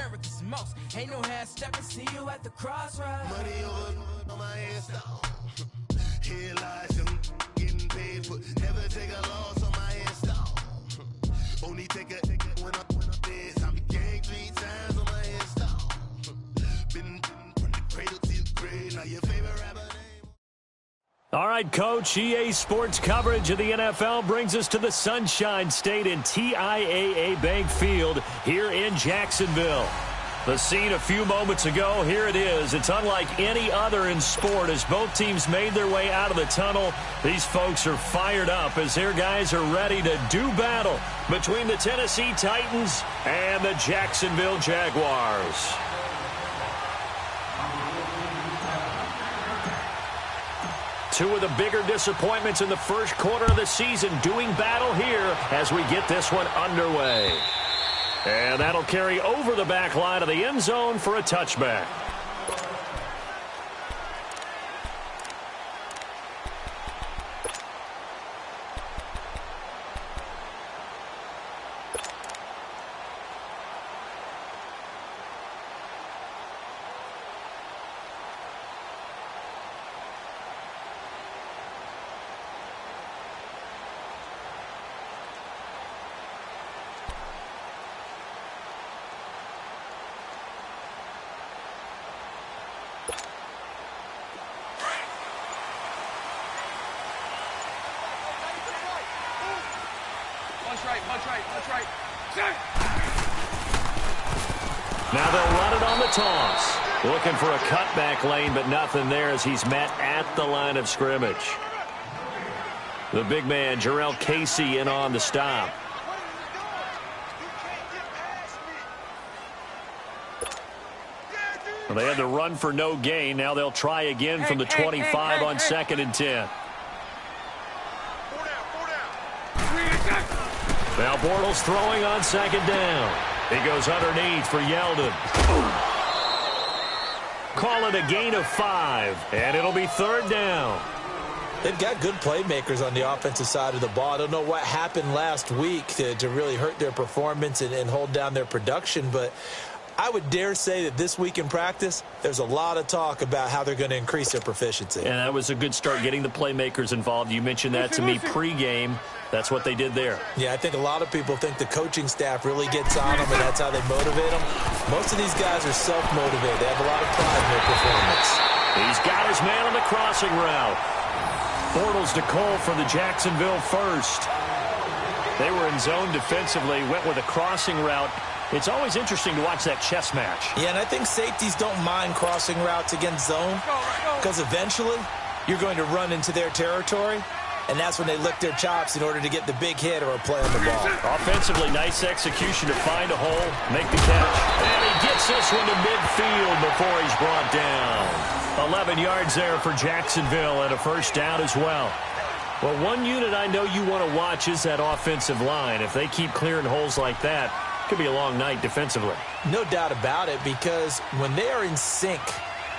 America's most. Ain't no half stepping, see you at the crossroads. Money over on my headstone. Here lies them getting paid for. Never take a loss on my headstone. Only take a when I'm dead. I be gang 3 times on my headstone. Been from the cradle to the grave. Now your favorite rapper name. All right, Coach, EA Sports coverage of the NFL brings us to the Sunshine State in TIAA Bank Field here in Jacksonville. The scene a few moments ago, here it is. It's unlike any other in sport as both teams made their way out of the tunnel. These folks are fired up as their guys are ready to do battle between the Tennessee Titans and the Jacksonville Jaguars. Two of the bigger disappointments in the first quarter of the season doing battle here as we get this one underway. And that'll carry over the back line of the end zone for a touchback. Punch right. Now they'll run it on the toss. Looking for a cutback lane, but nothing there as he's met at the line of scrimmage. The big man, Jarrell Casey, in on the stop. Well, they had the run for no gain. Now they'll try again from the 25 on 2nd and 10. Now Bortles throwing on 2nd down. He goes underneath for Yeldon. Call it a gain of 5, and it'll be 3rd down. They've got good playmakers on the offensive side of the ball. I don't know what happened last week to really hurt their performance and hold down their production, but I would dare say that this week in practice, there's a lot of talk about how they're going to increase their proficiency. And that was a good start, getting the playmakers involved. You mentioned that to me pregame. That's what they did there. Yeah, I think a lot of people think the coaching staff really gets on them, and that's how they motivate them. Most of these guys are self-motivated. They have a lot of pride in their performance. He's got his man on the crossing route. Bortles to Cole for the Jacksonville first. They were in zone defensively, went with a crossing route. It's always interesting to watch that chess match. Yeah, and I think safeties don't mind crossing routes against zone because eventually you're going to run into their territory, and that's when they lick their chops in order to get the big hit or a play on the ball. Offensively, nice execution to find a hole, make the catch. And he gets this one to midfield before he's brought down. 11 yards there for Jacksonville and a first down as well. Well, one unit I know you want to watch is that offensive line. If they keep clearing holes like that, could be a long night defensively. No doubt about it, because when they are in sync,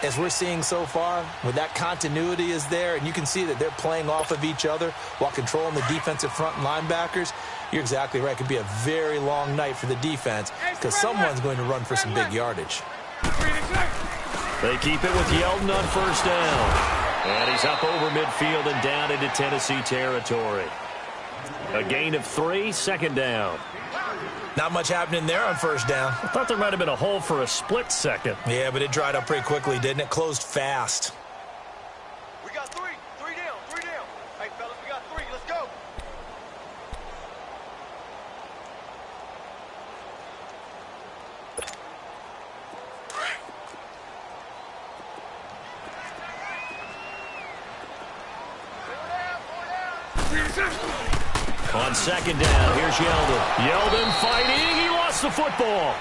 as we're seeing so far, when that continuity is there, and you can see that they're playing off of each other while controlling the defensive front and linebackers, you're exactly right. It could be a very long night for the defense because someone's going to run for some big yardage. They keep it with Yeldon on first down. And he's up over midfield and down into Tennessee territory. A gain of 3, 2nd down. Not much happening there on first down. I thought there might have been a hole for a split second. Yeah, but it dried up pretty quickly, didn't it? Closed fast. We got 3 down. Hey, fellas, we got 3. Let's go. On 2nd down, here's Yeldon. Yeldon fighting. He lost the football.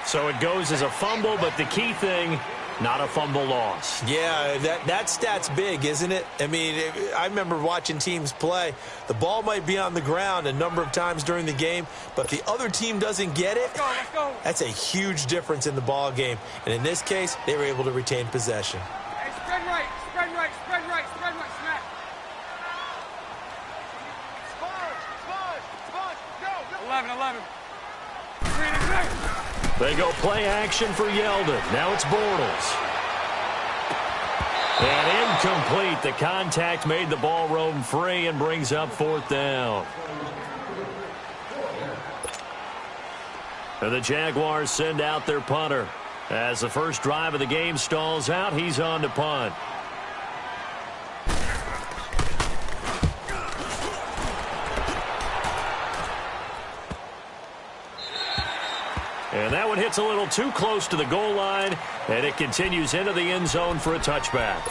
So it goes as a fumble, but the key thing, not a fumble loss. Yeah, that stat's big, isn't it? I mean, I remember watching teams play. The ball might be on the ground a number of times during the game, but if the other team doesn't get it, Let's go. that's a huge difference in the ball game. And in this case, they were able to retain possession. Hey, spread right, snap. Sponge, go. 11. They go play action for Yeldon. Now it's Bortles. And incomplete. The contact made the ball roam free and brings up 4th down. And the Jaguars send out their punter. As the first drive of the game stalls out, he's on to punt. And that one hits a little too close to the goal line, and it continues into the end zone for a touchback.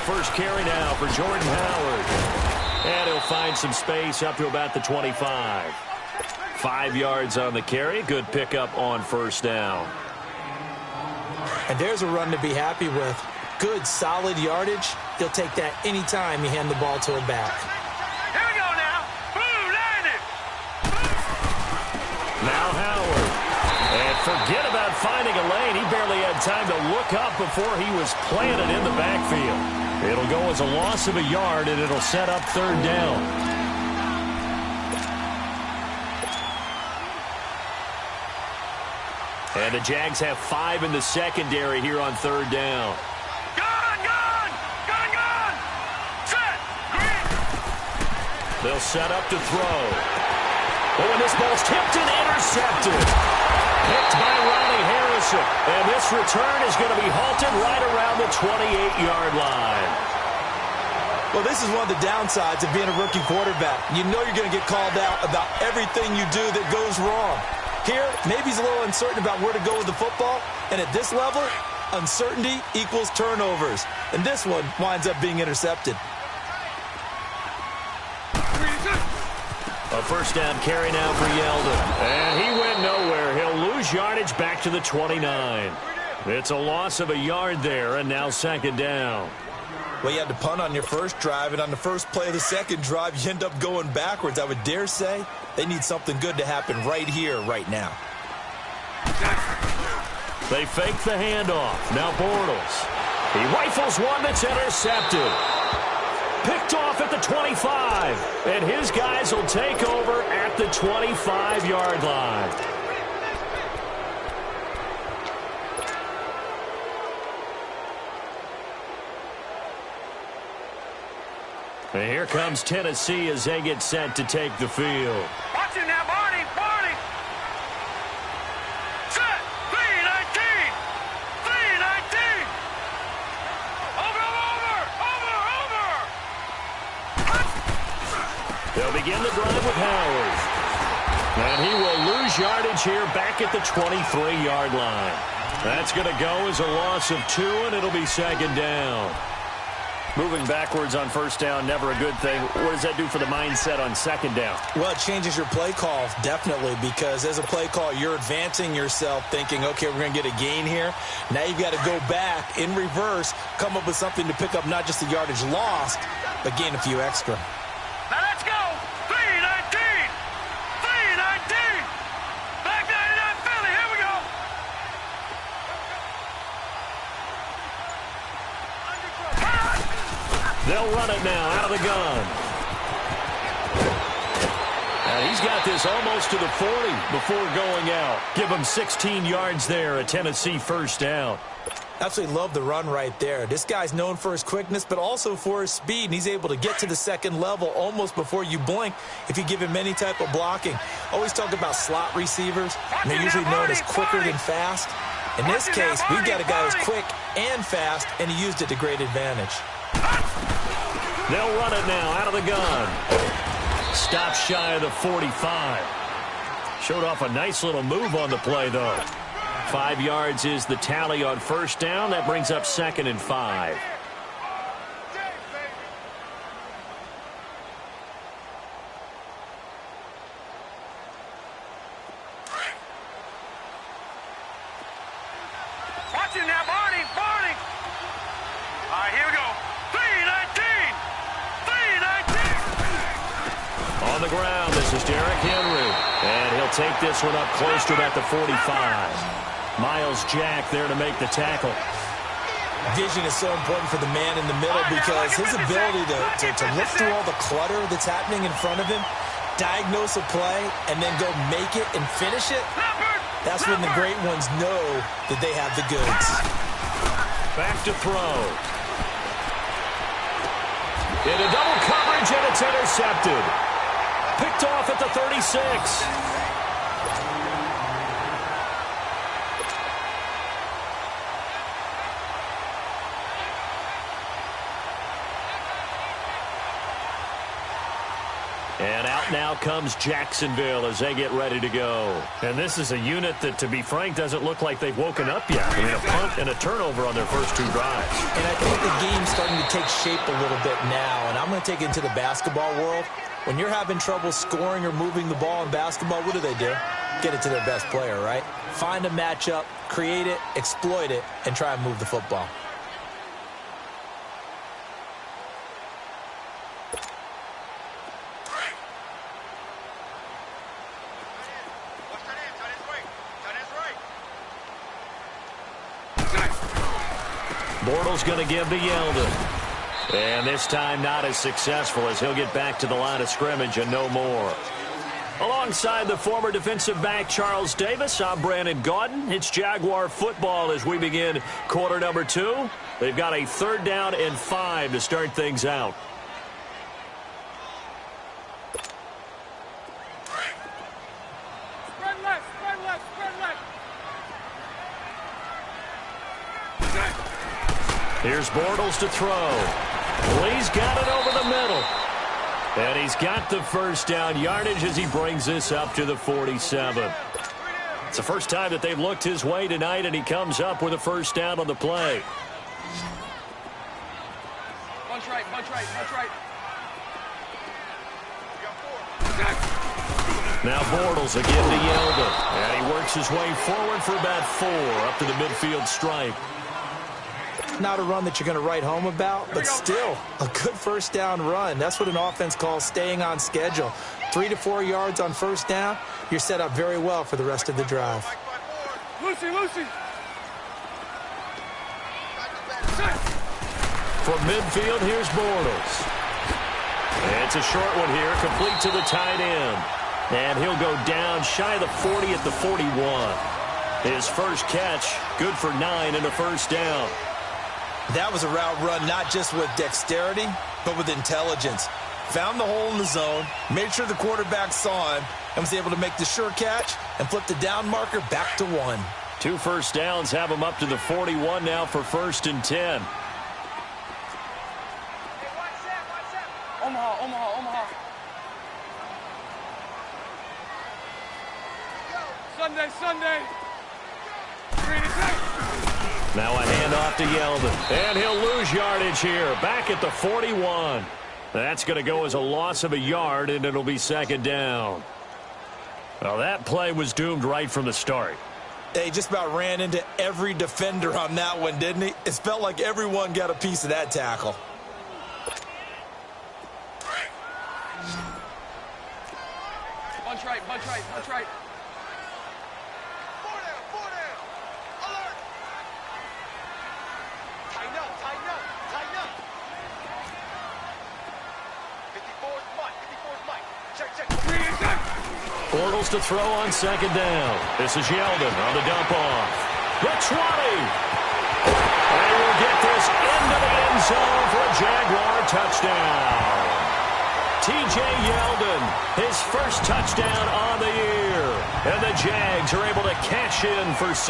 First carry now for Jordan Howard. And he'll find some space up to about the 25. 5 yards on the carry. Good pickup on first down. And there's a run to be happy with. Good, solid yardage. He'll take that anytime you hand the ball to him back. Here we go now. Boom, landed. Now Howard. And forget about finding a lane. He barely had time to look up before he was planted in the backfield. It'll go as a loss of a yard, and it'll set up 3rd down. And the Jags have 5 in the secondary here on 3rd down. Gun! Set! Green! They'll set up to throw. Oh, and this ball's tipped and intercepted. Picked by Ronnie Harrison. And this return is going to be halted right around the 28-yard line. Well, this is one of the downsides of being a rookie quarterback. You know you're going to get called out about everything you do that goes wrong. Here, maybe he's a little uncertain about where to go with the football. And at this level, uncertainty equals turnovers. And this one winds up being intercepted. A first down carry now for Yeldon. And he went nowhere. He'll lose yardage back to the 29. It's a loss of a yard there, and now 2nd down. Well, you had to punt on your first drive, and on the first play of the second drive, you end up going backwards. I would dare say they need something good to happen right here, right now. They fake the handoff. Now Bortles. He rifles one that's intercepted. Picked off at the 25. And his guys will take over at the 25-yard line. And here comes Tennessee as they get set to take the field. Watch it now, Barney! Set! 3-19! 3-19! Over! They'll begin the drive with Howard. And he will lose yardage here back at the 23-yard line. That's going to go as a loss of 2, and it'll be 2nd down. Moving backwards on first down, never a good thing. What does that do for the mindset on 2nd down? Well, it changes your play call, definitely, because as a play call, you're advancing yourself thinking, okay, we're going to get a gain here. Now you've got to go back in reverse, come up with something to pick up not just the yardage lost, but gain a few extra. Now let's go! 3-19! 3-19! Back 99 Philly, here we go! They'll run it now out of the gun. And he's got this almost to the 40 before going out. Give him 16 yards there, a Tennessee first down. Absolutely love the run right there. This guy's known for his quickness, but also for his speed, and he's able to get to the 2nd level almost before you blink if you give him any type of blocking. Always talk about slot receivers, and they're usually known as quicker than fast. In this case, we've got a guy who's quick and fast, and he used it to great advantage. They'll run it now out of the gun. Stop shy of the 45. Showed off a nice little move on the play, though. 5 yards is the tally on first down. That brings up 2nd and 5. Watch it now, Barney! All right, here we go. 3-19! 3-19! the ground. This is Derrick Henry. And he'll take this one up close to about the 45. Miles Jack there to make the tackle. Vision is so important for the man in the middle because his ability to look through all the clutter that's happening in front of him, diagnose a play, and then go make it and finish it, that's when the great ones know that they have the goods. Back to throw. Into double coverage, and it's intercepted. Picked off at the 36. And out now comes Jacksonville as they get ready to go. And this is a unit that, to be frank, doesn't look like they've woken up yet. I mean, a punt and a turnover on their first two drives. And I think the game's starting to take shape a little bit now. And I'm going to take it into the basketball world. When you're having trouble scoring or moving the ball in basketball, what do? Get it to their best player, right? Find a matchup, create it, exploit it, and try and move the football. Bortles going to give to Yeldon. And this time not as successful as he'll get back to the line of scrimmage and no more. Alongside the former defensive back Charles Davis, I'm Brandon Gaudin. It's Jaguar football as we begin quarter number 2. They've got a 3rd down and 5 to start things out. Here's Bortles to throw. Lee's got it over the middle. And he's got the first down yardage as he brings this up to the 47. It's the first time that they've looked his way tonight, and he comes up with a first down on the play. Bunch right, bunch right, bunch right. Now Bortles again to Yeldon. And he works his way forward for about 4 up to the midfield stripe. Not a run that you're going to write home about, but still a good first down run. That's what an offense calls staying on schedule. 3 to 4 yards on first down, you're set up very well for the rest of the drive. Lucy. From midfield, here's Bortles. It's a short one here, complete to the tight end. And he'll go down shy of the 40 at the 41. His first catch, good for 9 and a first down. That was a route run not just with dexterity, but with intelligence. Found the hole in the zone, made sure the quarterback saw him, and was able to make the sure catch and flip the down marker back to 1. 2 first downs have him up to the 41 now for 1st and 10. Omaha. Sunday. Now a handoff to Yeldon. And he'll lose yardage here. Back at the 41. That's going to go as a loss of a yard, and it'll be 2nd down. Well, that play was doomed right from the start. He just about ran into every defender on that one, didn't he? It felt like everyone got a piece of that tackle. Bunch right. Four down. Alert. Tighten up. 54's Mike. Check. Bortles to throw on 2nd down. This is Yeldon on the dump off. The 20. And he will get this into the end zone for a Jaguar touchdown. T.J. Yeldon, his first touchdown on the year. And the Jags are able to cash in for 6.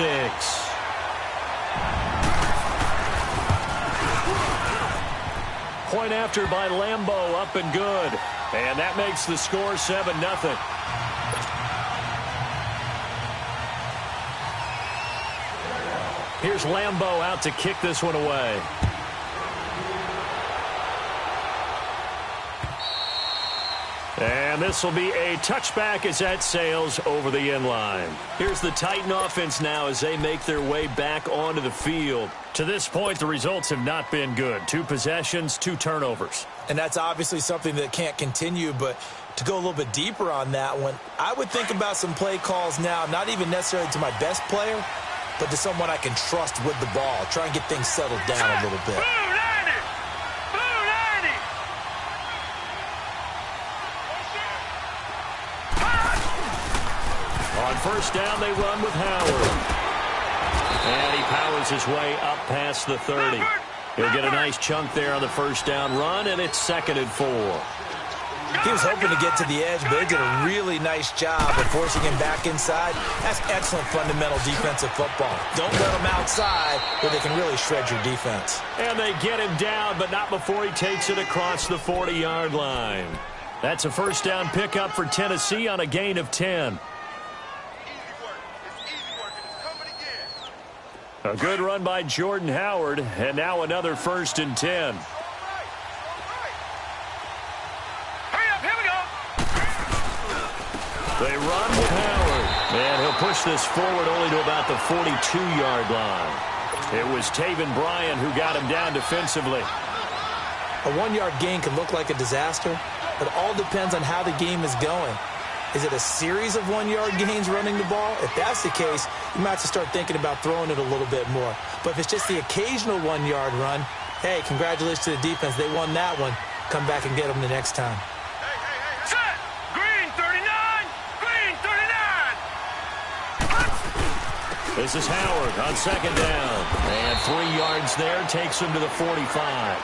Point after by Lambeau, up and good. And that makes the score 7-0. Here's Lambeau out to kick this one away. And this will be a touchback as that sails over the end line. Here's the Titan offense now as they make their way back onto the field. To this point, the results have not been good. 2 possessions, 2 turnovers. And that's obviously something that can't continue, but To go a little bit deeper on that one, I would think about some play calls now, not even necessarily to my best player, but to someone I can trust with the ball. Try and get things settled down a little bit. On first down, they run with Howard. And he powers his way up past the 30. He'll get a nice chunk there on the first down run, and it's 2nd and 4. He was hoping to get to the edge, but they did a really nice job of forcing him back inside. That's excellent fundamental defensive football. Don't let him outside where they can really shred your defense. And they get him down, but not before he takes it across the 40-yard line. That's a first down pickup for Tennessee on a gain of 10. A good run by Jordan Howard, and now another 1st and 10. They run with Howard, and he'll push this forward only to about the 42-yard line. It was Taven Bryan who got him down defensively. A 1-yard gain can look like a disaster, but it all depends on how the game is going. Is it a series of 1-yard gains running the ball? If that's the case, you might have to start thinking about throwing it a little bit more. But if it's just the occasional 1-yard run, hey, congratulations to the defense. They won that one. Come back and get them the next time. Set! Green 39! Green 39! This is Howard on 2nd down. And 3 yards there takes him to the 45.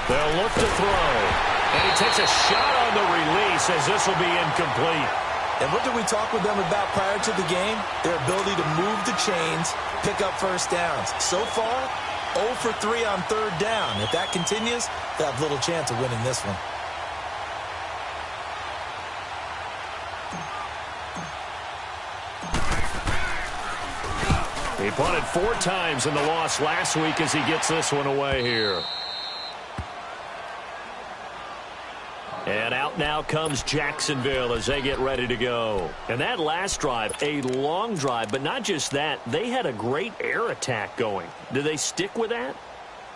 They'll look to throw. And he takes a shot on the release as this will be incomplete. And what did we talk with them about prior to the game? Their ability to move the chains, pick up first downs. So far, 0 for 3 on 3rd down. If that continues, they'll have little chance of winning this one. He punted 4 times in the loss last week as he gets this one away here. And out now comes Jacksonville as they get ready to go. And that last drive, a long drive, but not just that, they had a great air attack going. Do they stick with that?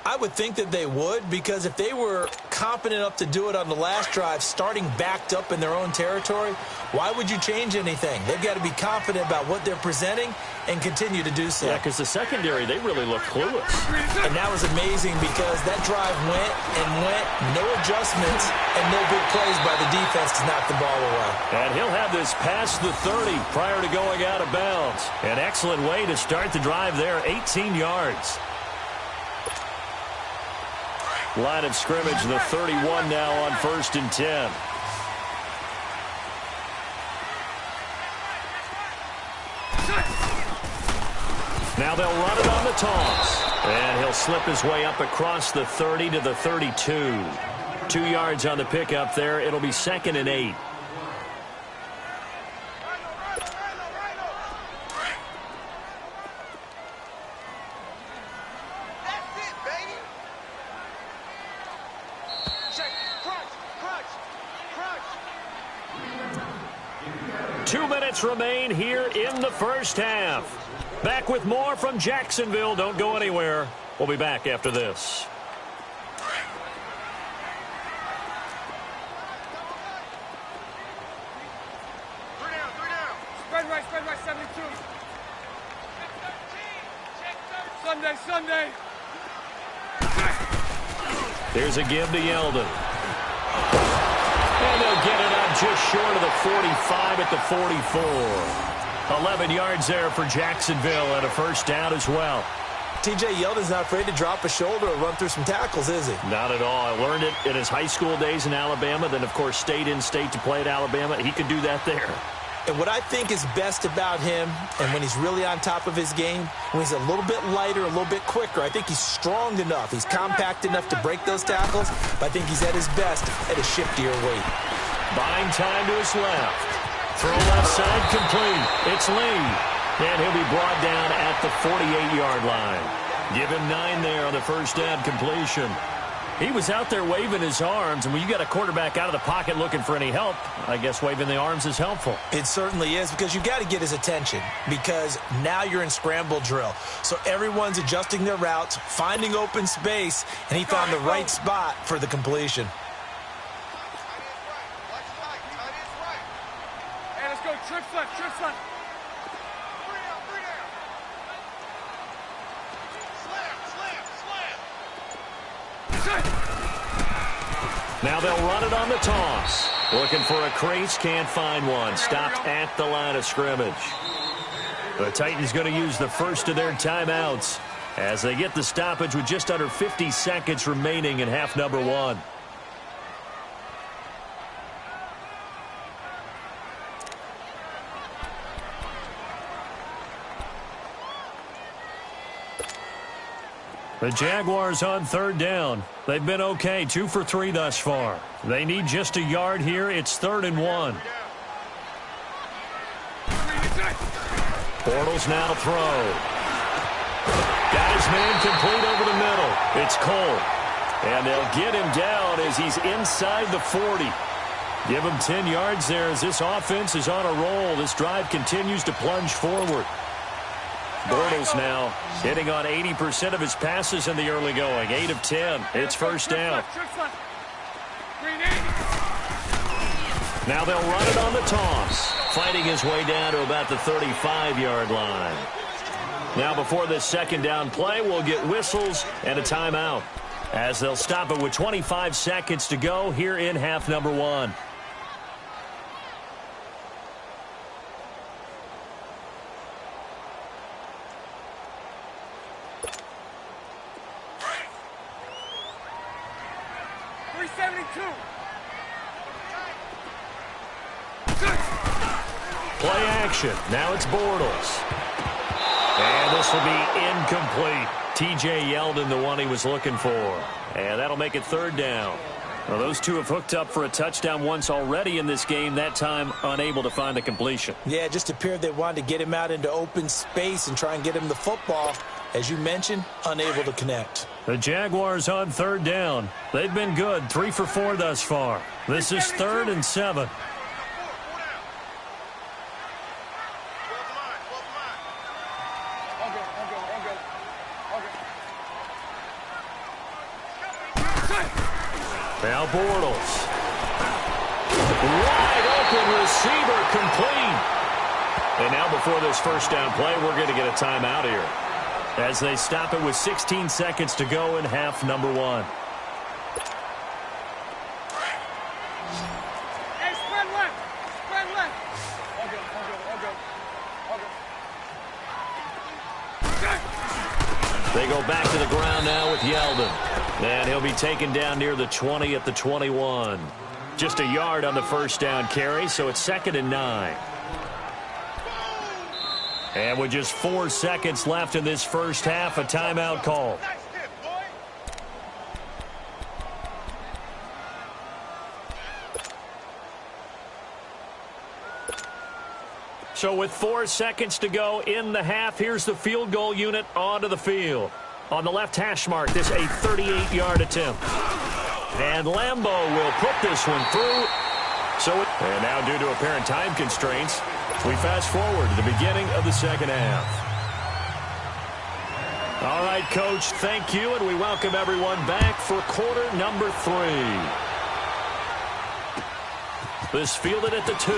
I would think that they would, because if they were confident enough to do it on the last drive, starting backed up in their own territory, why would you change anything? They've got to be confident about what they're presenting and continue to do so. Yeah, because the secondary, they really look clueless. And that was amazing because that drive went and went, no adjustments, and no big plays by the defense to knock the ball away. And he'll have this past the 30 prior to going out of bounds. An excellent way to start the drive there, 18 yards. Line of scrimmage, the 31 now on 1st and 10. Now they'll run it on the toss. And he'll slip his way up across the 30 to the 32. 2 yards on the pickup there. It'll be 2nd and 8. That's it, baby. 2 minutes remain here in the first half. Back with more from Jacksonville. Don't go anywhere. We'll be back after this. Spread right, 72. Sunday. There's a give to Yeldon. And they'll get it up just short of the 45 at the 44. 11 yards there for Jacksonville and a first down as well. T.J. Yeldon's not afraid to drop a shoulder or run through some tackles, is he? Not at all. I learned it in his high school days in Alabama, then, of course, stayed in state to play at Alabama. He could do that there. And what I think is best about him, and when he's really on top of his game, when he's a little bit lighter, a little bit quicker, I think he's strong enough. He's compact enough to break those tackles, but I think he's at his best at a shiftier weight. Buying time to his left. Throw left side complete. It's Lee. And he'll be brought down at the 48-yard line. Give him 9 there on the first down completion. He was out there waving his arms, and when you got a quarterback out of the pocket looking for any help, I guess waving the arms is helpful. It certainly is, because you got to get his attention, because now you're in scramble drill. So everyone's adjusting their routes, finding open space, and he found the right spot for the completion. Hey, let's go. Trips left, trips left. Now they'll run it on the toss. Looking for a crease, can't find one. Stopped at the line of scrimmage. The Titans going to use the first of their timeouts as they get the stoppage with just under 50 seconds remaining in half number 1. The Jaguars on third down. They've been okay, 2 for 3 thus far. They need just a yard here. It's 3rd and 1. Bortles now to throw. Got his man complete over the middle. It's Cole. And they'll get him down as he's inside the 40. Give him 10 yards there as this offense is on a roll. This drive continues to plunge forward. Bortles now hitting on 80% of his passes in the early going. 8 of 10. It's first down. Now they'll run it on the toss. Fighting his way down to about the 35-yard line. Now before this second down play, we'll get whistles and a timeout, as they'll stop it with 25 seconds to go here in half number 1. Play action. Now it's Bortles. And this will be incomplete. T.J. Yeldon, the one he was looking for. And that'll make it 3rd down. Well, those two have hooked up for a touchdown once already in this game, that time unable to find the completion. Yeah, it just appeared they wanted to get him out into open space and try and get him the football. As you mentioned, unable to connect. The Jaguars on 3rd down. They've been good, 3 for 4 thus far. This is 3rd and 7. Now Bortles. Wide open receiver complete. And now before this first down play, we're going to get a timeout here, as they stop it with 16 seconds to go in half number 1. Hey, spread left. Spread left. They go back to the ground now with Yeldon. And he'll be taken down near the 20 at the 21. Just a yard on the first down carry, so it's 2nd and 9. And with just 4 seconds left in this first half, a timeout call. So with 4 seconds to go in the half, here's the field goal unit onto the field. On the left hash mark, this a 38-yard attempt. And Lambeau will put this one through. And now due to apparent time constraints, we fast forward to the beginning of the second half. All right, Coach, thank you, and we welcome everyone back for quarter number 3. This fielded at the 2.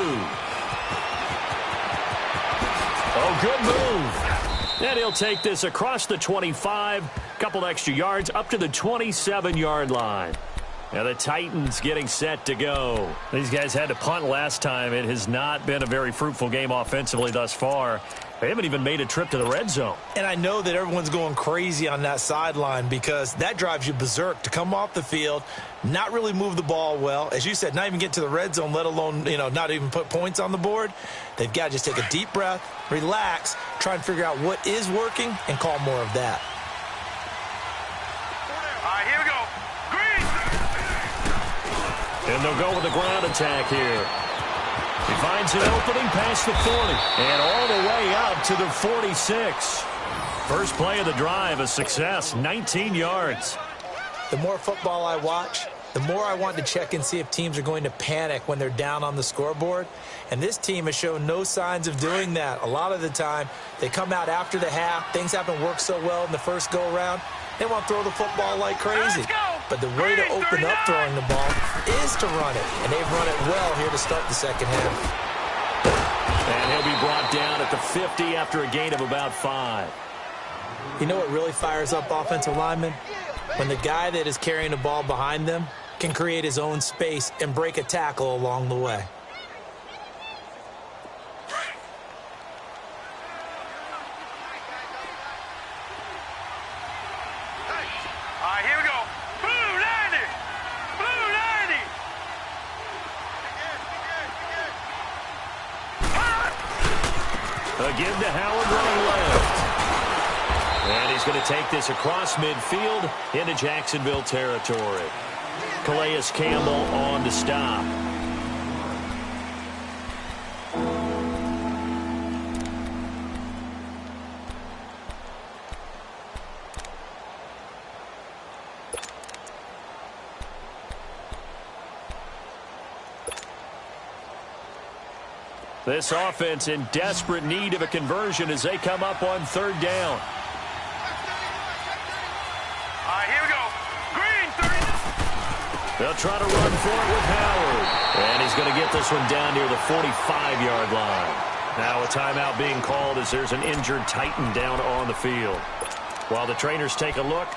Oh, good move. And he'll take this across the 25, couple extra yards up to the 27-yard line. Now the Titans getting set to go. These guys had to punt last time. It has not been a very fruitful game offensively thus far. They haven't even made a trip to the red zone. And I know that everyone's going crazy on that sideline, because that drives you berserk to come off the field, not really move the ball well. As you said, not even get to the red zone, let alone, not even put points on the board. They've got to just take a deep breath, relax, try and figure out what is working, and call more of that. All right, here we go. Green. And they'll go with the ground attack here. He finds finds an opening past the 40 and all the way out to the 46. First play of the drive, a success, 19 yards. The more football I watch, the more I want to check and see if teams are going to panic when they're down on the scoreboard. And this team has shown no signs of doing that. A lot of the time, they come out after the half. Things haven't worked so well in the first go-around. They want to throw the football like crazy. But the way to open up throwing the ball is to run it. And they've run it well here to start the second half. And he'll be brought down at the 50 after a gain of about 5. You know what really fires up offensive linemen? When the guy that is carrying the ball behind them can create his own space and break a tackle along the way. Again to Howard running left. And he's going to take this across midfield into Jacksonville territory. Calais Campbell on the stop. This offense in desperate need of a conversion as they come up on third down. Here we go. Green, 30. They'll try to run for it with Howard. And he's going to get this one down near the 45-yard line. Now a timeout being called as there's an injured Titan down on the field. While the trainers take a look,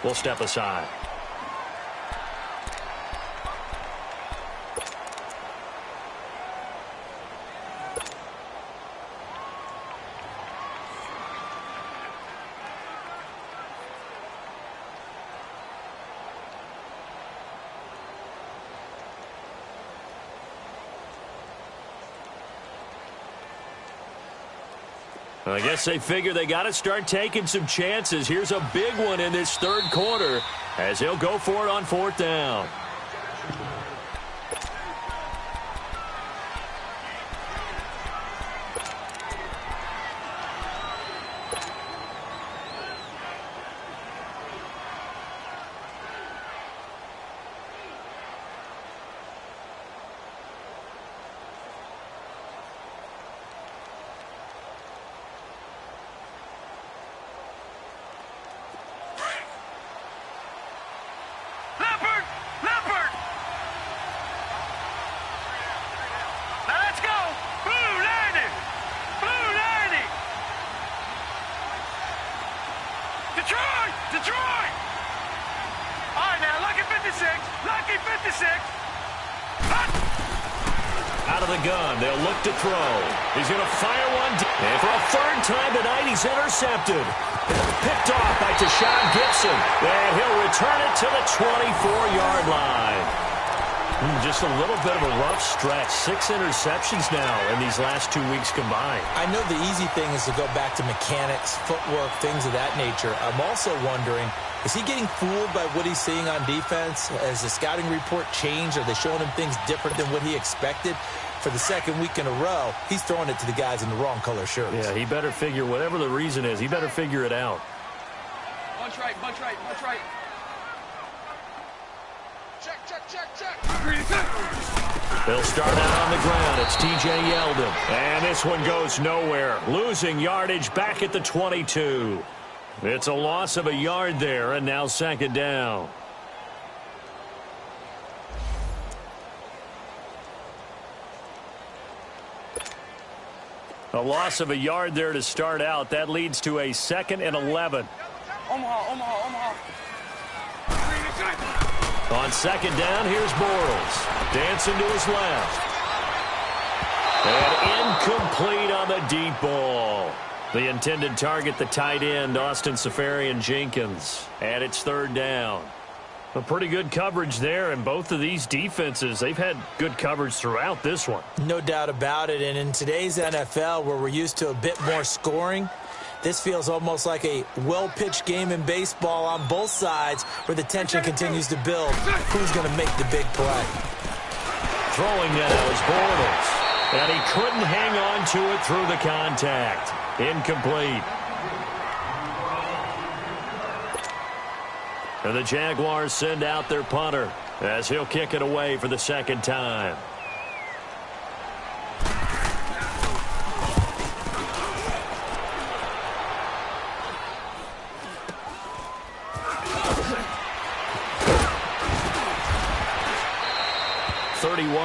we'll step aside. I guess they figure they got to start taking some chances. Here's a big one in this third quarter as he'll go for it on fourth down. Detroit! All right, now, lucky 56. Lucky 56. Out of the gun, they'll look to throw. He's going to fire one. And for a third time tonight, he's intercepted. Picked off by Tashawn Gibson. And he'll return it to the 24-yard line. Just a little bit of a rough stretch. 6 interceptions now in these last 2 weeks combined. I know the easy thing is to go back to mechanics, footwork, things of that nature. I'm also wondering, is he getting fooled by what he's seeing on defense? Has the scouting report changed? Are they showing him things different than what he expected? For the second week in a row, he's throwing it to the guys in the wrong color shirts. Yeah, he better figure, whatever the reason is, he better figure it out. Bunch right, bunch right, bunch right. Check, check, check, check. They'll start out on the ground. It's T.J. Yeldon. And this one goes nowhere. Losing yardage back at the 22. It's a loss of a yard there, and now second down. A loss of a yard there to start out. That leads to a 2nd and 11. Omaha. On second down, here's Bortles. Dancing to his left. And incomplete on the deep ball. The intended target, the tight end, Austin Seferian-Jenkins. And it's third down. A pretty good coverage there, and both of these defenses, they've had good coverage throughout this one. No doubt about it, and in today's NFL, where we're used to a bit more scoring, this feels almost like a well-pitched game in baseball on both sides where the tension continues to build. Who's going to make the big play? Throwing now is Bortles. And he couldn't hang on to it through the contact. Incomplete. And the Jaguars send out their punter as he'll kick it away for the second time.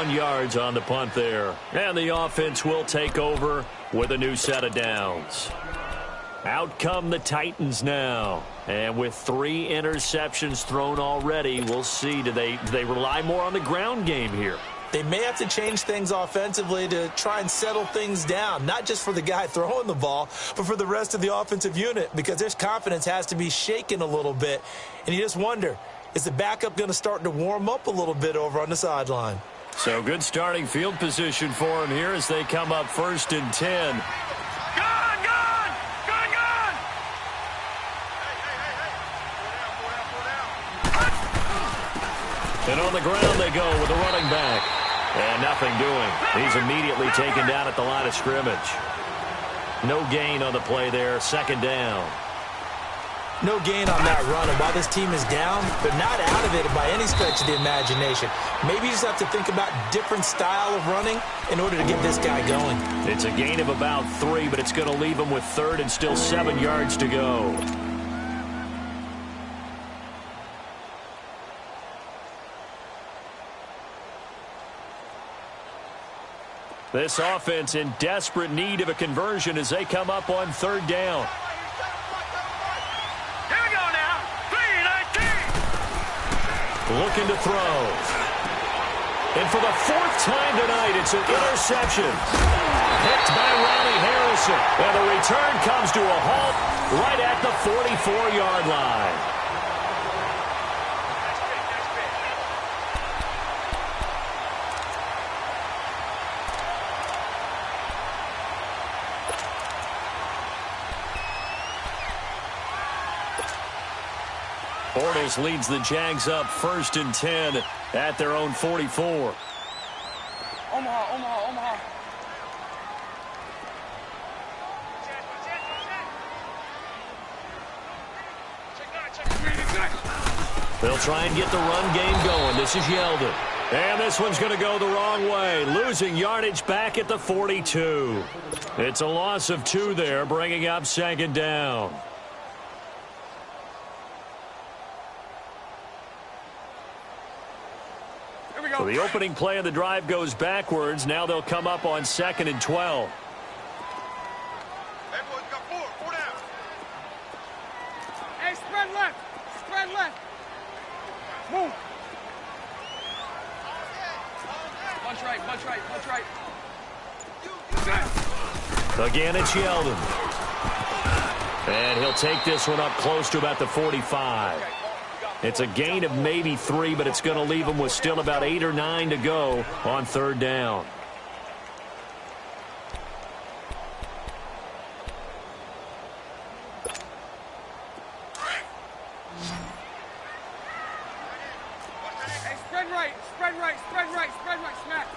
Yards on the punt there. And the offense will take over with a new set of downs. Out come the Titans now. And with 3 interceptions thrown already, we'll see. Do they rely more on the ground game here? They may have to change things offensively to try and settle things down, not just for the guy throwing the ball, but for the rest of the offensive unit, because their confidence has to be shaken a little bit. And you just wonder, is the backup going to start to warm up a little bit over on the sideline? So good starting field position for him here as they come up 1st and 10. And on the ground they go with the running back. And nothing doing. He's immediately taken down at the line of scrimmage. No gain on the play there. 2nd down. No gain on that run, and while this team is down, they're not out of it by any stretch of the imagination. Maybe you just have to think about different style of running in order to get this guy going. It's a gain of about 3, but it's going to leave him with 3rd and still 7 yards to go. This offense in desperate need of a conversion as they come up on 3rd down. Looking to throw. And for the 4th time tonight, it's an interception. Picked by Ronnie Harrison. And the return comes to a halt right at the 44-yard line. Bortles leads the Jags up 1st and 10 at their own 44. Omaha. They'll try and get the run game going. This is Yeldon. And this one's going to go the wrong way. Losing yardage back at the 42. It's a loss of 2 there, bringing up 2nd down. So the opening play of the drive goes backwards. Now they'll come up on 2nd and 12. Hey, boys, got 4 down. Hey, spread left. Move. Bunch right. Again, it's Yeldon. And he'll take this one up close to about the 45. It's a gain of maybe 3, but it's going to leave him with still about 8 or 9 to go on 3rd down. Hey, spread right, smack.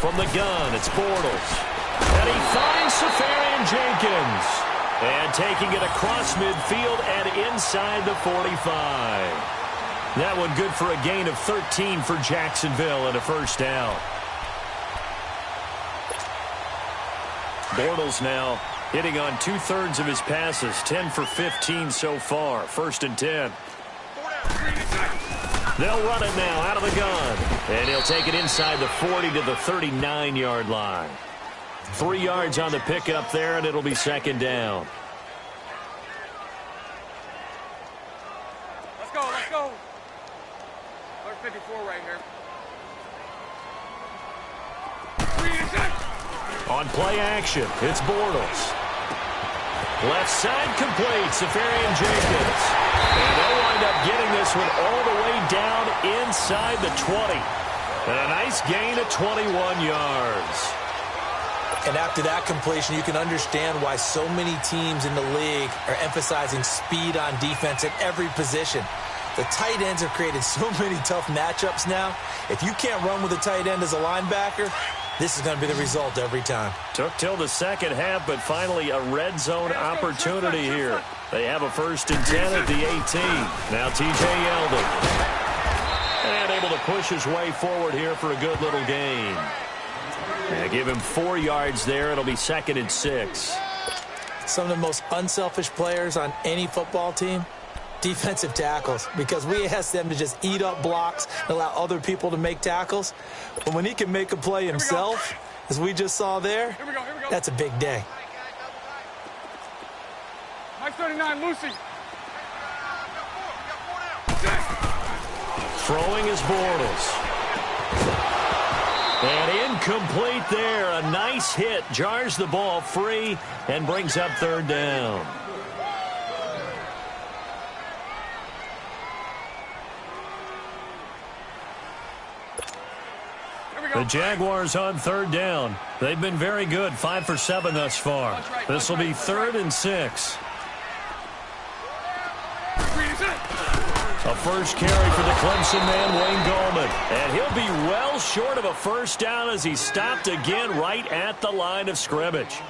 From the gun, it's Bortles. And he finds Safarian-Jenkins. And taking it across midfield and inside the 45. That one good for a gain of 13 for Jacksonville and a 1st down. Bortles now hitting on 2/3 of his passes, 10 for 15 so far. 1st and 10. They'll run it now out of the gun. And he'll take it inside the 40 to the 39-yard line. 3 yards on the pickup there, and it'll be 2nd down. Let's go. Number 54 right here. On play action, it's Bortles. Left side complete, Safarian-Jenkins. And they'll wind up getting this one all the way down inside the 20. And a nice gain of 21 yards. And after that completion, you can understand why so many teams in the league are emphasizing speed on defense at every position. The tight ends have created so many tough matchups now. If you can't run with a tight end as a linebacker, this is going to be the result every time. Took till the second half, but finally a red zone opportunity here. They have a 1st and 10 at the 18. Now TJ Yeldon. And able to push his way forward here for a good little gain. And give him 4 yards there. It'll be 2nd and 6. Some of the most unselfish players on any football team, defensive tackles, because we ask them to just eat up blocks and allow other people to make tackles. But when he can make a play himself, as we just saw there, that's a big day. Mike 39, Lucy. Throwing is Bortles. And incomplete there. A nice hit. Jars the ball free and brings up 3rd down. The Jaguars on 3rd down. They've been very good. 5 for 7 thus far. This will be 3rd and 6. A first carry for the Clemson man, Wayne Gallman. And he'll be well short of a 1st down as he stopped again right at the line of scrimmage.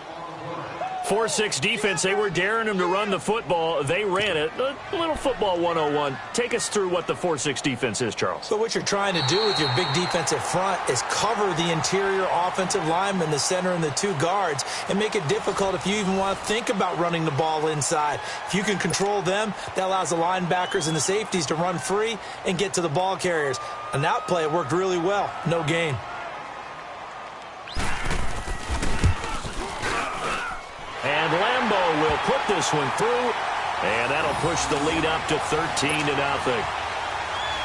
4-6 defense, they were daring him to run the football. They ran it. A little football 101. Take us through what the 4-6 defense is, Charles. So what you're trying to do with your big defensive front is cover the interior offensive lineman, the center, and the 2 guards, and make it difficult if you even want to think about running the ball inside. If you can control them, that allows the linebackers and the safeties to run free and get to the ball carriers. And that play worked really well. No gain. And Lambeau will put this one through, and that'll push the lead up to 13-0.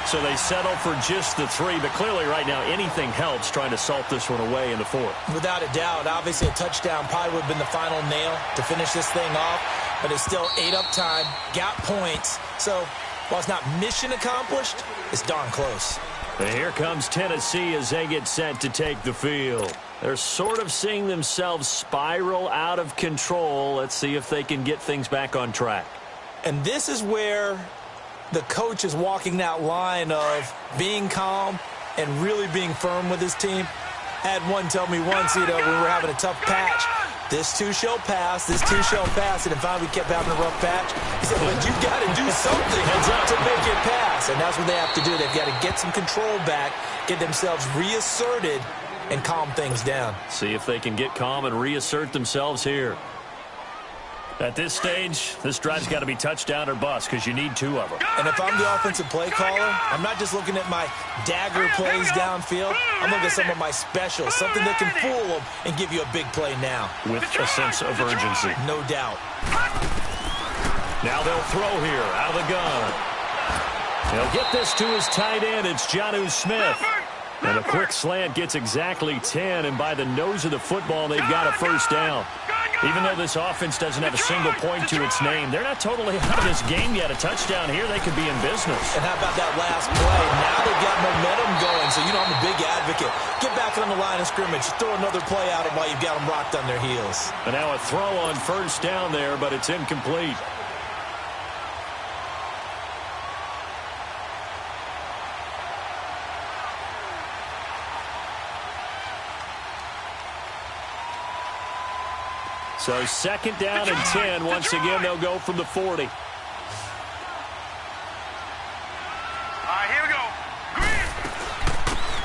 So they settle for just the 3, but clearly right now anything helps trying to salt this one away in the 4th. Without a doubt, obviously a touchdown probably would have been the final nail to finish this thing off, but it's still 8 up time, got points. So while it's not mission accomplished, it's darn close. And here comes Tennessee as they get set to take the field. They're sort of seeing themselves spiral out of control. Let's see if they can get things back on track. And this is where the coach is walking that line of being calm and really being firm with his team. I had one tell me once, we were having a tough patch. This too shall pass, this too shall pass. And finally we kept having a rough patch. He said, but you've got to do something to make it pass. And that's what they have to do. They've got to get some control back, get themselves reasserted, and calm things down. See if they can get calm and reassert themselves here. At this stage, this drive's got to be touchdown or bust because you need 2 of them. And if I'm the offensive play caller, I'm not just looking at my dagger plays downfield. I'm looking at some of my specials, something that can fool them and give you a big play now. With a sense of urgency. No doubt. Now they'll throw here out of the gun. He'll get this to his tight end. It's Jonnu Smith. And a quick slant gets exactly 10, and by the nose of the football, they've got a 1st down. Even though this offense doesn't have a single point to its name, they're not totally out of this game yet. A touchdown here, they could be in business. And how about that last play? Now they've got momentum going, so you know I'm a big advocate. Get back on the line of scrimmage. Throw another play at them while you've got them rocked on their heels. And now a throw on 1st down there, but it's incomplete. So 2nd down and 10. Once again, they'll go from the 40. All right, here we go. Green.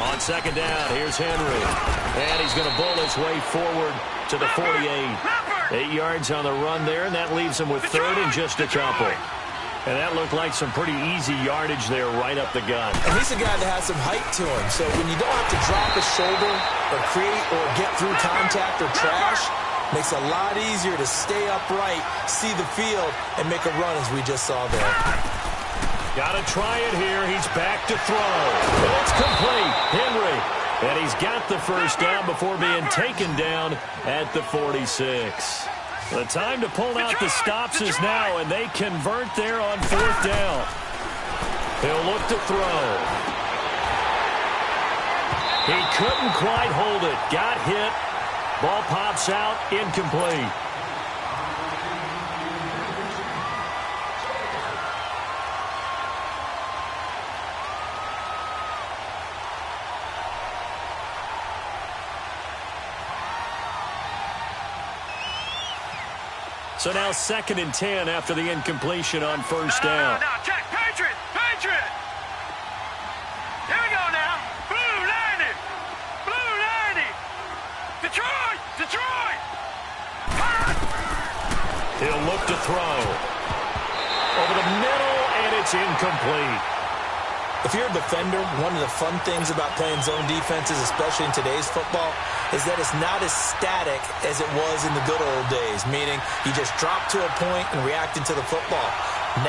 On 2nd down, here's Henry. And he's going to bull his way forward to the 48. 8 yards on the run there, and that leaves him with 3rd and just a couple. And that looked like some pretty easy yardage there right up the gut. And he's a guy that has some height to him. So when you don't have to drop his shoulder or create or get through contact or trash, makes it a lot easier to stay upright, see the field, and make a run as we just saw there. Got to try it here. He's back to throw. And it's complete. Henry. And he's got the 1st down before being taken down at the 46. The time to pull out the stops is now, and they convert there on 4th down. He'll look to throw. He couldn't quite hold it. Got hit. Ball pops out, incomplete. So now 2nd and 10 after the incompletion on first down. Now, check. Patriot. Here we go now. Blue 90. Detroit. He'll look to throw. Over the middle, and it's incomplete. If you're a defender, one of the fun things about playing zone defenses, especially in today's football, is that it's not as static as it was in the good old days, meaning you just drop to a point and react into the football.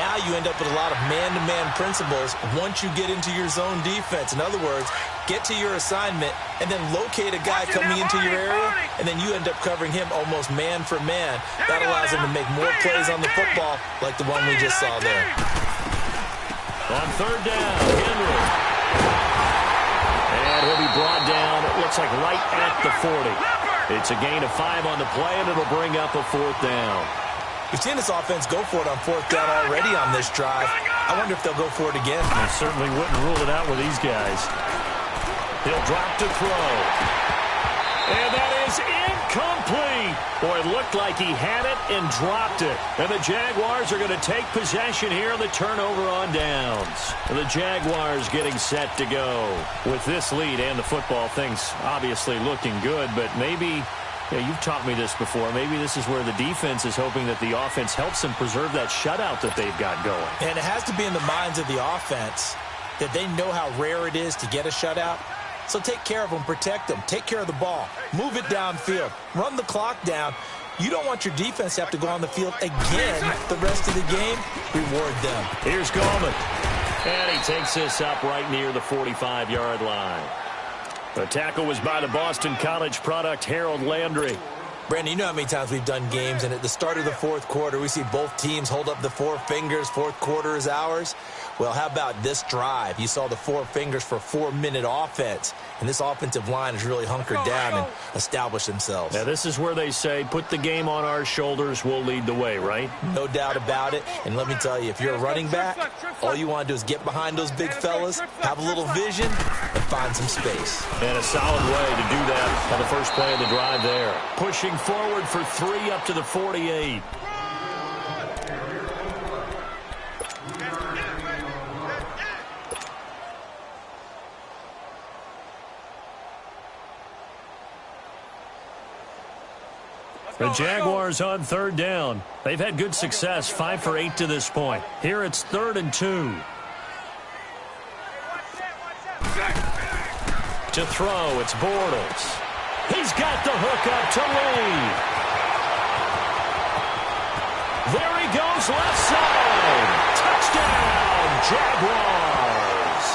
Now you end up with a lot of man-to-man principles once you get into your zone defense. In other words, get to your assignment and then locate a guy coming into your area, and then you end up covering him almost man for man. That allows him to make more plays on the football like the one we just saw there. On third down, Henry. And he'll be brought down, it looks like right at the 40. It's a gain of 5 on the play, and it'll bring up a 4th down. We've seen this offense go for it on 4th down already on this drive. I wonder if they'll go for it again. I certainly wouldn't rule it out with these guys. He'll drop to throw. And that is incomplete. Boy, it looked like he had it and dropped it. And the Jaguars are going to take possession here on the turnover on downs. And the Jaguars getting set to go. With this lead and the football, things obviously looking good, but maybe... Yeah, you've taught me this before. Maybe this is where the defense is hoping that the offense helps them preserve that shutout that they've got going. And it has to be in the minds of the offense that they know how rare it is to get a shutout. So take care of them, protect them, take care of the ball, move it downfield, run the clock down. You don't want your defense to have to go on the field again the rest of the game. Reward them. Here's Gallman. And he takes this up right near the 45-yard line. The tackle was by the Boston College product, Harold Landry. Brandon, you know how many times we've done games, and at the start of the 4th quarter, we see both teams hold up the 4 fingers, 4th quarter is ours. Well, how about this drive? You saw the 4 fingers for 4-minute offense, and this offensive line has really hunkered down and established themselves. Now, this is where they say, put the game on our shoulders, we'll lead the way, right? No doubt about it, and let me tell you, if you're a running back, all you want to do is get behind those big fellas, have a little vision, and find some space. And a solid way to do that on the first play of the drive there. Pushing forward for 3 up to the 48. The Jaguars on 3rd down. They've had good success, 5 for 8 to this point. Here it's 3rd and 2. To throw, it's Bortles. He's got the hook up to Lee. There he goes, left side. Touchdown, Jaguars.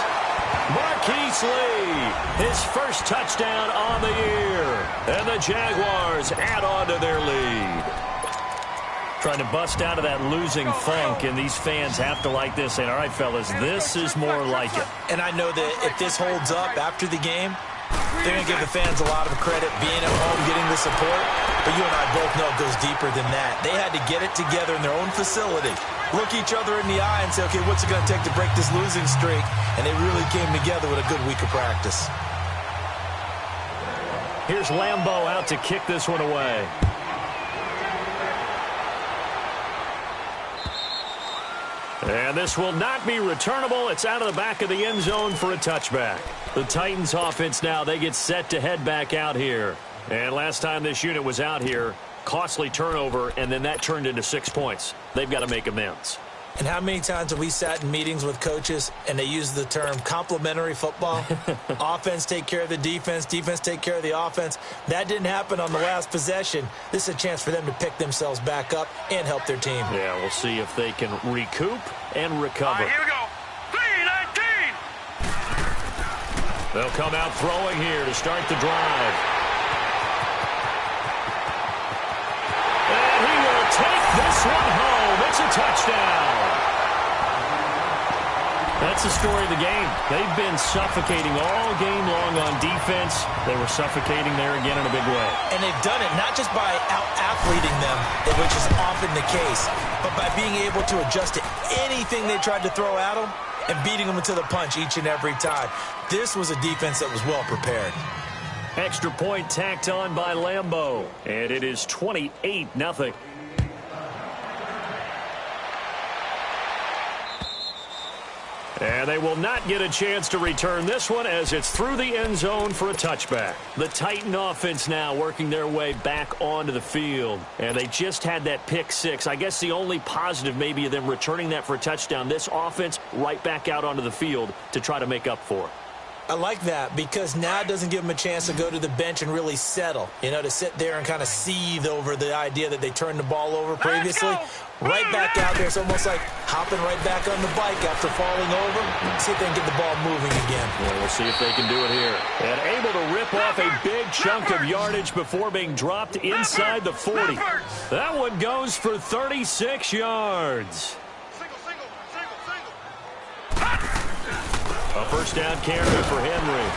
Marquise Lee, his first touchdown on the year. And the Jaguars add on to their lead. Trying to bust out of that losing funk, and these fans have to like this. Saying, all right, fellas, this is more like it. And I know that if this holds up after the game, they're going to give the fans a lot of credit being at home, getting the support. But you and I both know it goes deeper than that. They had to get it together in their own facility, look each other in the eye and say, okay, what's it going to take to break this losing streak? And they really came together with a good week of practice. Here's Lambeau out to kick this one away. And this will not be returnable. It's out of the back of the end zone for a touchback. The Titans offense now, they get set to head back out here. And last time this unit was out here, costly turnover, and then that turned into 6 points. They've got to make amends. And how many times have we sat in meetings with coaches and they use the term complementary football? Offense take care of the defense, defense take care of the offense. That didn't happen on the last possession. This is a chance for them to pick themselves back up and help their team. Yeah, we'll see if they can recoup and recover. All right, here we go. 3-19. They'll come out throwing here to start the drive. And he will take this one home. It's a touchdown. That's the story of the game. They've been suffocating all game long on defense. They were suffocating there again in a big way. And they've done it not just by out-athleting them, which is often the case, but by being able to adjust to anything they tried to throw at them and beating them to the punch each and every time. This was a defense that was well prepared. Extra point tacked on by Lambeau. And it is 28-0. And they will not get a chance to return this one as it's through the end zone for a touchback. The Titan offense now working their way back onto the field. And they just had that pick six. I guess the only positive maybe of them returning that for a touchdown. This offense right back out onto the field to try to make up for it. I like that because now it doesn't give them a chance to go to the bench and really settle, to sit there and kind of seethe over the idea that they turned the ball over previously. Right back out there. It's almost like hopping right back on the bike after falling over. See if they can get the ball moving again. Yeah, we'll see if they can do it here. And able to rip off a big chunk of yardage before being dropped inside the 40. That one goes for 36 yards. A first down carry for Henry.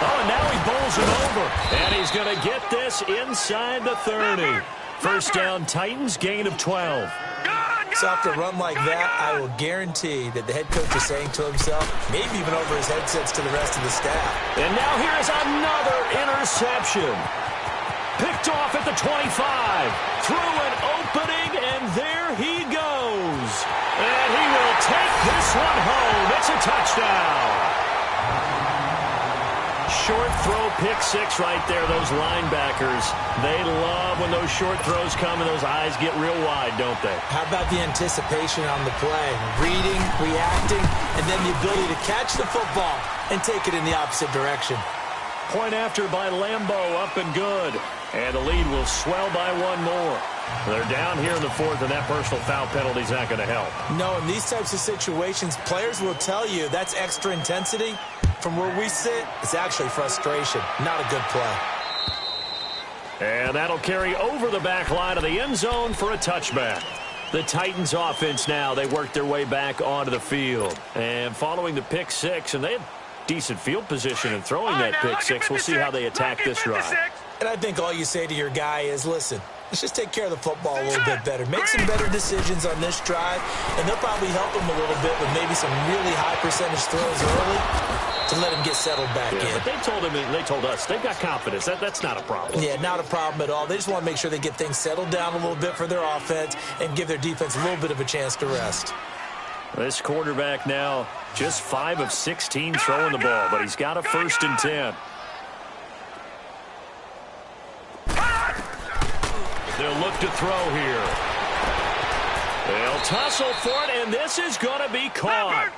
Oh, and now he bowls him over. And he's going to get this inside the 30. First down, Titans, gain of 12. So after a run like that, I will guarantee that the head coach is saying to himself, maybe even over his headsets to the rest of the staff. And now here's another interception. Picked off at the 25. Through an opening, and there he goes. And he will take this one home. It's a touchdown. Short throw, pick six right there. Those linebackers, they love when those short throws come and those eyes get real wide, don't they? How about the anticipation on the play? Reading, reacting, and then the ability to catch the football and take it in the opposite direction. Point after by Lambeau, up and good. And the lead will swell by one more. They're down here in the fourth, and that personal foul penalty is not going to help. No, in these types of situations, players will tell you that's extra intensity. From where we sit, it's actually frustration, not a good play. And that'll carry over the back line of the end zone for a touchback. The Titans offense now, they work their way back onto the field. And following the pick six, and they had decent field position in throwing that pick six. We'll see how they attack this drive. And I think all you say to your guy is, listen, let's just take care of the football a little bit better. Make some better decisions on this drive, and they'll probably help him a little bit with maybe some really high percentage throws early to let him get settled back in. But they told him, and they told us, they've got confidence. That's not a problem. Yeah, not a problem at all. They just want to make sure they get things settled down a little bit for their offense and give their defense a little bit of a chance to rest. This quarterback now just 5 of 16 throwing the ball, but he's got a 1st and 10. They'll look to throw here. They'll tussle for it, and this is going to be caught.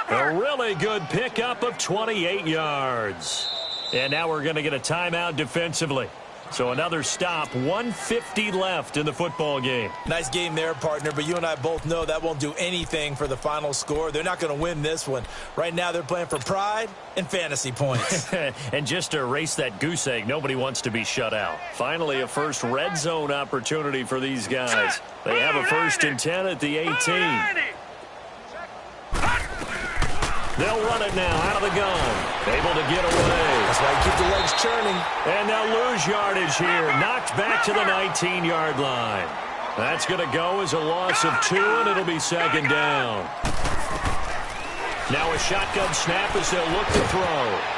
A really good pickup of 28 yards. And now we're going to get a timeout defensively. So another stop, 1:50 left in the football game. Nice game there, partner, but you and I both know that won't do anything for the final score. They're not going to win this one. Right now they're playing for pride and fantasy points. And just to erase that goose egg, nobody wants to be shut out. Finally, a first red zone opportunity for these guys. They have a 1st and 10 at the 18. They'll run it now out of the gun. Able to get away. That's why you keep the legs churning. And they'll lose yardage here. Knocked back to the 19-yard line. That's going to go as a loss of 2, and it'll be 2nd down. Now a shotgun snap as they'll look to throw.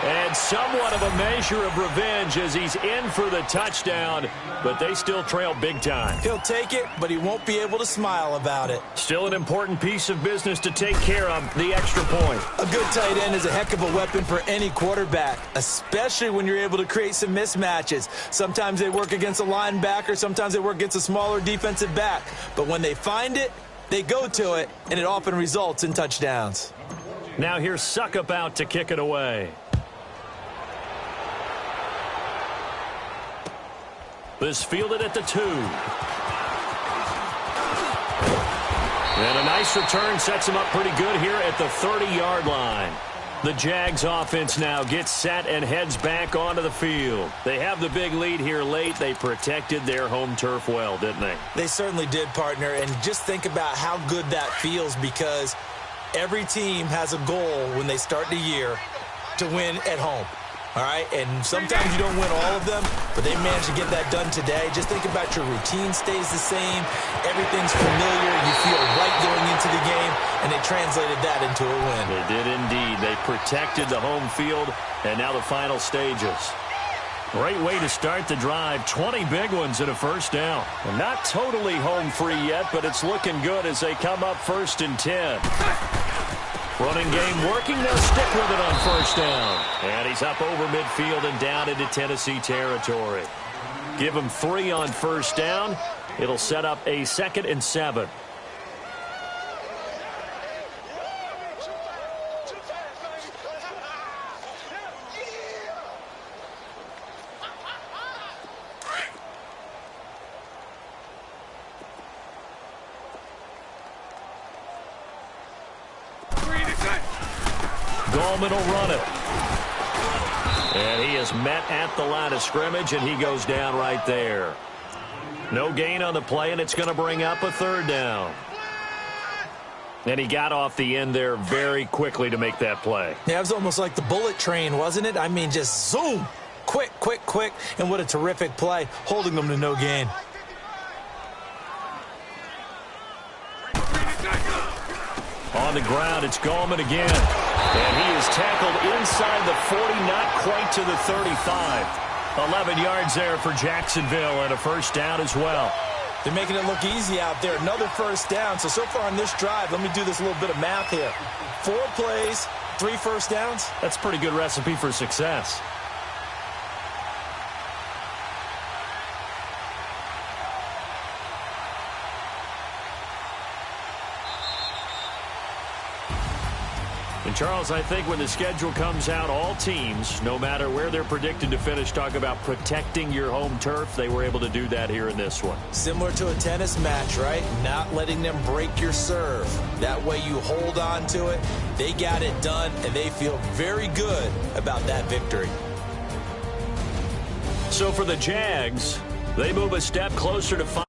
And somewhat of a measure of revenge as he's in for the touchdown, but they still trail big time. He'll take it, but he won't be able to smile about it. Still an important piece of business to take care of, the extra point. A good tight end is a heck of a weapon for any quarterback, especially when you're able to create some mismatches. Sometimes they work against a linebacker, sometimes they work against a smaller defensive back. But when they find it, they go to it, and it often results in touchdowns. Now here's Suckup out to kick it away. This fielded at the 2. And a nice return sets him up pretty good here at the 30-yard line. The Jags offense now gets set and heads back onto the field. They have the big lead here late. They protected their home turf well, didn't they? They certainly did, partner. And just think about how good that feels, because every team has a goal when they start the year to win at home. All right, and sometimes you don't win all of them, but they managed to get that done today. Just think about your routine stays the same. Everything's familiar. You feel right going into the game, and they translated that into a win. They did indeed. They protected the home field, and now the final stages. Great way to start the drive. 20 big ones and a 1st down. And not totally home free yet, but it's looking good as they come up 1st and 10. Running game working. They'll stick with it on first down. And he's up over midfield and down into Tennessee territory. Give him 3 on first down. It'll set up a 2nd and 7. Gallman will run it. And he is met at the line of scrimmage, and he goes down right there. No gain on the play, and it's going to bring up a 3rd down. And he got off the end there very quickly to make that play. Yeah, it was almost like the bullet train, wasn't it? I mean, just zoom. Quick, quick, quick. And what a terrific play, holding them to no gain. On the ground, it's Gallman again. And he is tackled inside the 40, not quite to the 35. 11 yards there for Jacksonville and a first down as well. They're making it look easy out there. Another first down. So far on this drive, let me do this little bit of math here. 4 plays, 3 first downs. That's a pretty good recipe for success. And, Charles, I think when the schedule comes out, all teams, no matter where they're predicted to finish, talk about protecting your home turf. They were able to do that here in this one. Similar to a tennis match, right? Not letting them break your serve. That way you hold on to it. They got it done, and they feel very good about that victory. So for the Jags, they move a step closer to 5.